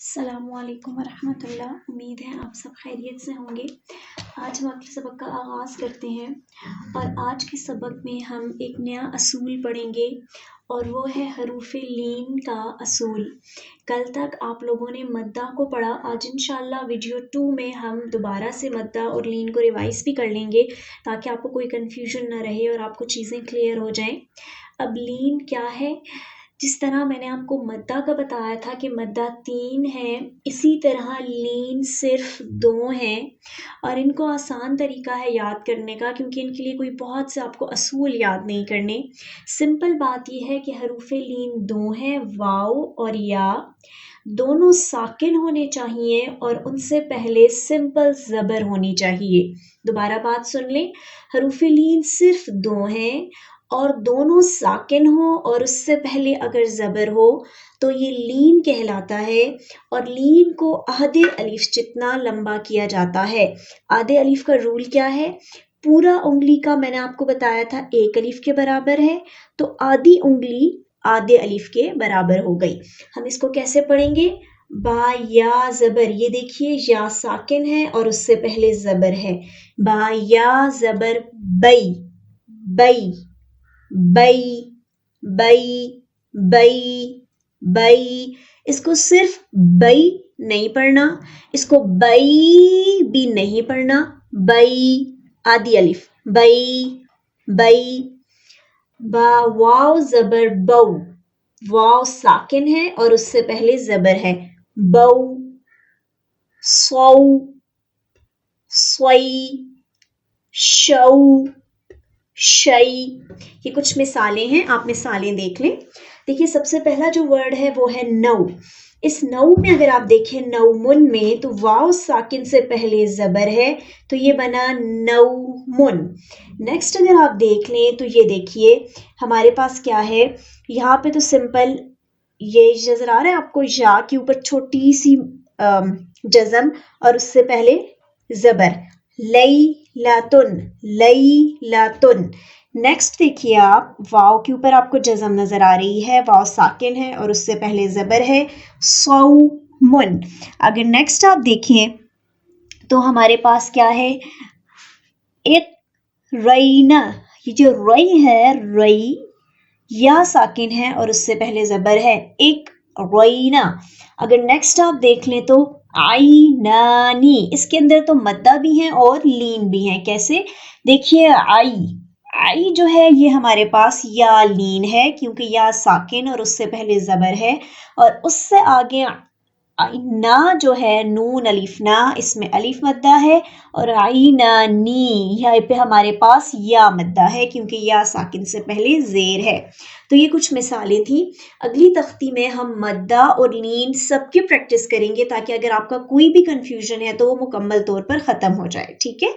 अस्सलामु अलैकुम वरहमतुल्लाह। उम्मीद है आप सब खैरियत से होंगे। आज हम अपने सबक का आगाज़ करते हैं और आज के सबक में हम एक नया असूल पढ़ेंगे और वो है हरूफ लीन का असूल। कल तक आप लोगों ने मद्दा को पढ़ा। आज इंशाल्लाह वीडियो 2 में हम दोबारा से मद्दा और लीन को रिवाइज भी कर लेंगे ताकि आपको कोई कन्फ्यूजन ना रहे और आपको चीज़ें क्लियर हो जाएं। अब लीन क्या है? जिस तरह मैंने आपको मद्दा का बताया था कि मद्दा 3 है, इसी तरह लीन सिर्फ 2 हैं और इनको आसान तरीका है याद करने का क्योंकि इनके लिए कोई बहुत से आपको असूल याद नहीं करने। सिंपल बात यह है कि हरूफ लीन 2 हैं, वाव और या दोनों साकिन होने चाहिए और उनसे पहले सिंपल ज़बर होनी चाहिए। दोबारा बात सुन लें, हरूफ लीन सिर्फ 2 हैं और दोनों साकिन हो और उससे पहले अगर ज़बर हो तो ये लीन कहलाता है और लीन को आधे अलिफ जितना लंबा किया जाता है। आधे अलिफ का रूल क्या है? पूरा उंगली का मैंने आपको बताया था 1 अलिफ के बराबर है, तो आधी उंगली आधे अलिफ के बराबर हो गई। हम इसको कैसे पढ़ेंगे? बा या ज़बर, ये देखिए या साकिन है और उससे पहले ज़बर है। बा या ज़बर बई, बई बई बई बई बई। इसको सिर्फ बई नहीं पढ़ना, इसको बई भी नहीं पढ़ना, बई आधी अलिफ बई बई। बा वाव ज़बर बऊ, वाव साकिन है और उससे पहले ज़बर है, बऊ सौ सोई शऊ शई। ये कुछ मिसालें हैं, आप मिसालें देख लें। देखिए सबसे पहला जो वर्ड है वो है नौ। इस नौ में अगर आप देखें नौमुन में तो वाव साकिन से पहले ज़बर है तो ये बना नौमुन। नेक्स्ट अगर आप देख लें तो ये देखिए हमारे पास क्या है, यहाँ पे तो सिंपल ये नजर आ रहा है आपको, या के ऊपर छोटी सी जज़म और उससे पहले ज़बर, लई लातुन, लई लातुन। नेक्स्ट देखिए आप वाव के ऊपर आपको जज़म नजर आ रही है, वाव साकिन है और उससे पहले ज़बर है, सौमुन। अगर नेक्स्ट आप देखें तो हमारे पास क्या है, एक रईना, ये जो रई है, रई या साकिन है और उससे पहले ज़बर है, एक रईना। अगर नेक्स्ट आप देख लें तो आई नानी, इसके अंदर तो मद्दा भी है और लीन भी है। कैसे? देखिए आई, आई जो है ये हमारे पास या लीन है क्योंकि या साकिन और उससे पहले ज़बर है और उससे आगे ना जो है नून अलिफ ना, इसमें अलिफ मद्दा है और आई ना नी, यहाँ पे हमारे पास या मद्दा है क्योंकि या साकिन से पहले ज़ेर है। तो ये कुछ मिसालें थी। अगली तख्ती में हम मद्दा और लीन सबकी प्रैक्टिस करेंगे ताकि अगर आपका कोई भी कंफ्यूजन है तो वो मुकम्मल तौर पर ख़त्म हो जाए। ठीक है।